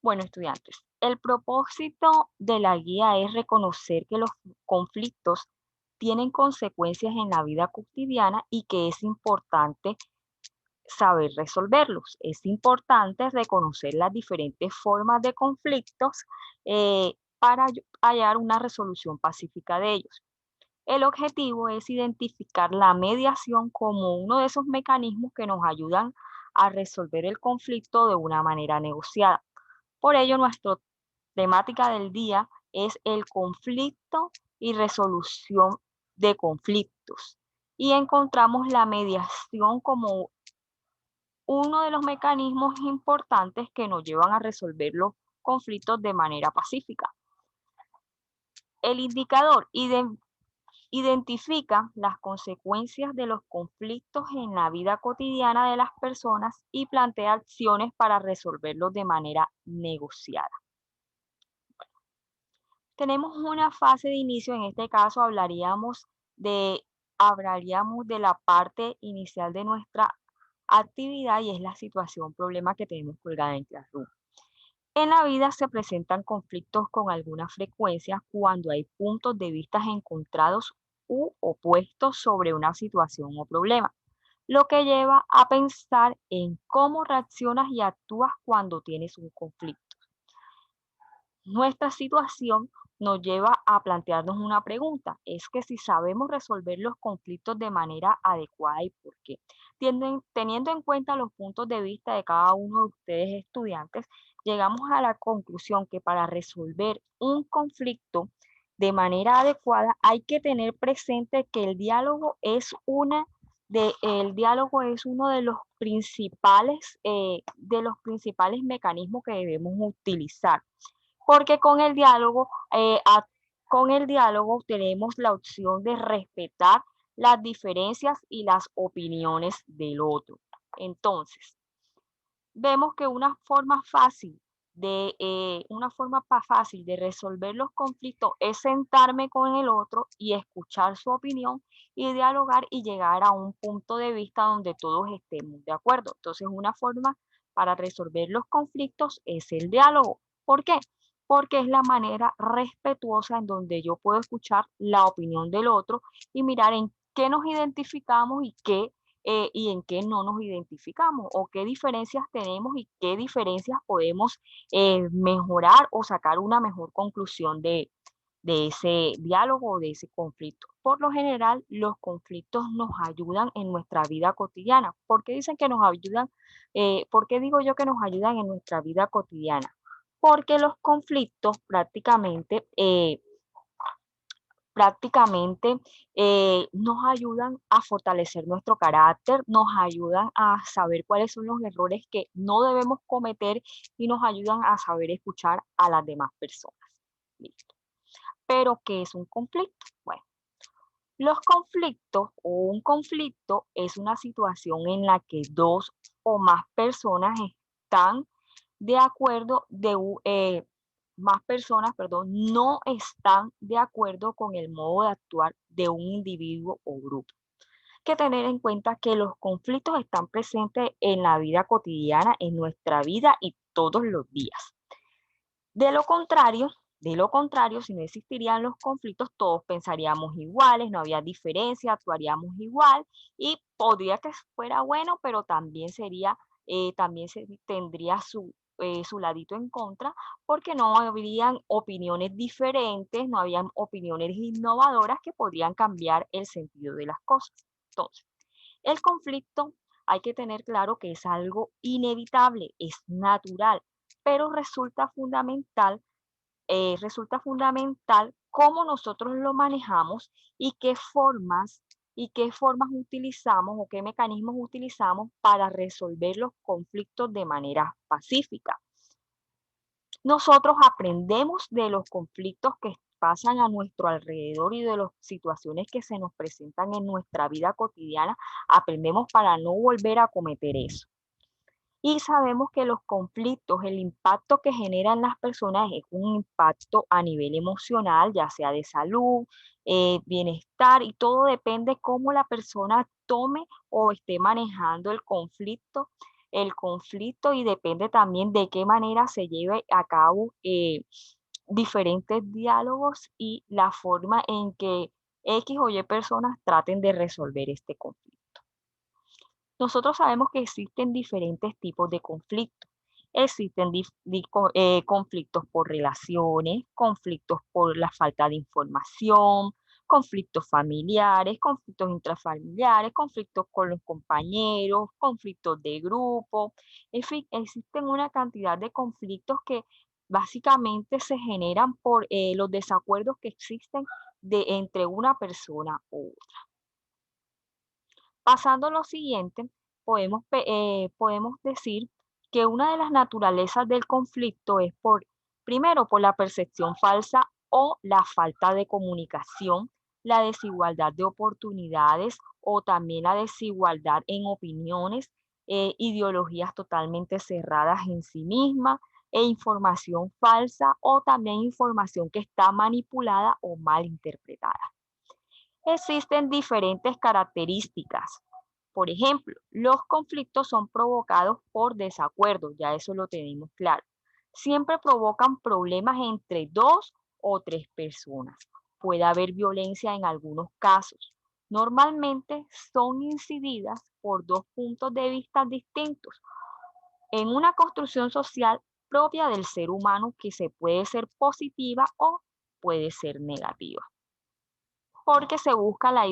Bueno, estudiantes, el propósito de la guía es reconocer que los conflictos tienen consecuencias en la vida cotidiana y que es importante saber resolverlos. Es importante reconocer las diferentes formas de conflictos para hallar una resolución pacífica de ellos. El objetivo es identificar la mediación como uno de esos mecanismos que nos ayudan a resolver el conflicto de una manera negociada. Por ello, nuestra temática del día es el conflicto y resolución de conflictos. Y encontramos la mediación como uno de los mecanismos importantes que nos llevan a resolver los conflictos de manera pacífica. El indicador identifica las consecuencias de los conflictos en la vida cotidiana de las personas y plantea acciones para resolverlos de manera negociada. Tenemos una fase de inicio, en este caso de, hablaríamos de la parte inicial de nuestra actividad y es la situación, problema que tenemos colgada en Classroom. En la vida se presentan conflictos con alguna frecuencia cuando hay puntos de vista encontrados u opuestos sobre una situación o problema, lo que lleva a pensar en cómo reaccionas y actúas cuando tienes un conflicto. Nuestra situación nos lleva a plantearnos una pregunta, es que si sabemos resolver los conflictos de manera adecuada y por qué. Teniendo en cuenta los puntos de vista de cada uno de ustedes estudiantes, llegamos a la conclusión que para resolver un conflicto de manera adecuada hay que tener presente que el diálogo es uno de los principales mecanismos que debemos utilizar porque con el diálogo tenemos la opción de respetar las diferencias y las opiniones del otro. Entonces, vemos que fácil de resolver los conflictos es sentarme con el otro y escuchar su opinión y dialogar y llegar a un punto de vista donde todos estemos de acuerdo. Entonces, una forma para resolver los conflictos es el diálogo. ¿Por qué? Porque es la manera respetuosa en donde yo puedo escuchar la opinión del otro y mirar en qué nos identificamos y en qué no nos identificamos o qué diferencias tenemos y qué diferencias podemos mejorar o sacar una mejor conclusión de ese diálogo o de ese conflicto. Por lo general, los conflictos nos ayudan en nuestra vida cotidiana. ¿Por qué dicen que nos ayudan? ¿Por qué digo yo que nos ayudan en nuestra vida cotidiana? Porque los conflictos prácticamente nos ayudan a fortalecer nuestro carácter, nos ayudan a saber cuáles son los errores que no debemos cometer y nos ayudan a saber escuchar a las demás personas. Listo. Pero, ¿qué es un conflicto? Bueno, los conflictos o un conflicto es una situación en la que dos o más personas están de acuerdo más personas, perdón, no están de acuerdo con el modo de actuar de un individuo o grupo. Hay que tener en cuenta que los conflictos están presentes en la vida cotidiana, en nuestra vida y todos los días. De lo contrario, si no existirían los conflictos, todos pensaríamos iguales, no había diferencia, actuaríamos igual y podría que fuera bueno, pero tendría su ladito en contra, porque no habrían opiniones diferentes, no habían opiniones innovadoras que podrían cambiar el sentido de las cosas. Entonces, el conflicto hay que tener claro que es algo inevitable, es natural, pero resulta fundamental cómo nosotros lo manejamos y qué formas utilizamos o qué mecanismos utilizamos para resolver los conflictos de manera pacífica. Nosotros aprendemos de los conflictos que pasan a nuestro alrededor y de las situaciones que se nos presentan en nuestra vida cotidiana, aprendemos para no volver a cometer eso. Y sabemos que los conflictos, el impacto que generan las personas es un impacto a nivel emocional, ya sea de salud, bienestar, y todo depende cómo la persona tome o esté manejando el conflicto. el conflicto y depende también de qué manera se lleve a cabo diferentes diálogos y la forma en que X o Y personas traten de resolver este conflicto. Nosotros sabemos que existen diferentes tipos de conflictos. Existen conflictos por relaciones, conflictos por la falta de información, conflictos familiares, conflictos intrafamiliares, conflictos con los compañeros, conflictos de grupo. En fin, existen una cantidad de conflictos que básicamente se generan por los desacuerdos que existen entre una persona u otra. Pasando a lo siguiente, podemos decir que una de las naturalezas del conflicto es primero, por la percepción falsa o la falta de comunicación, la desigualdad de oportunidades o también la desigualdad en opiniones, ideologías totalmente cerradas en sí mismas e información falsa o también información que está manipulada o mal interpretada. Existen diferentes características. Por ejemplo, los conflictos son provocados por desacuerdos, ya eso lo tenemos claro. Siempre provocan problemas entre dos o tres personas. Puede haber violencia en algunos casos. Normalmente son incididas por dos puntos de vista distintos en una construcción social propia del ser humano que se puede ser positiva o puede ser negativa porque se busca una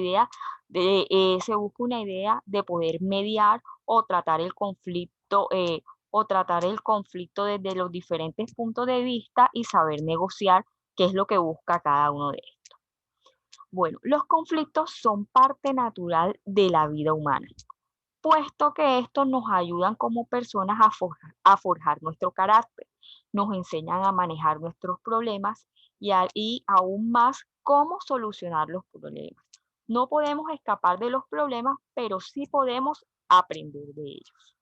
idea de poder mediar o tratar el conflicto desde los diferentes puntos de vista y saber negociar qué es lo que busca cada uno de ellos. Bueno, los conflictos son parte natural de la vida humana, puesto que estos nos ayudan como personas a forjar nuestro carácter, nos enseñan a manejar nuestros problemas y aún más cómo solucionar los problemas. No podemos escapar de los problemas, pero sí podemos aprender de ellos.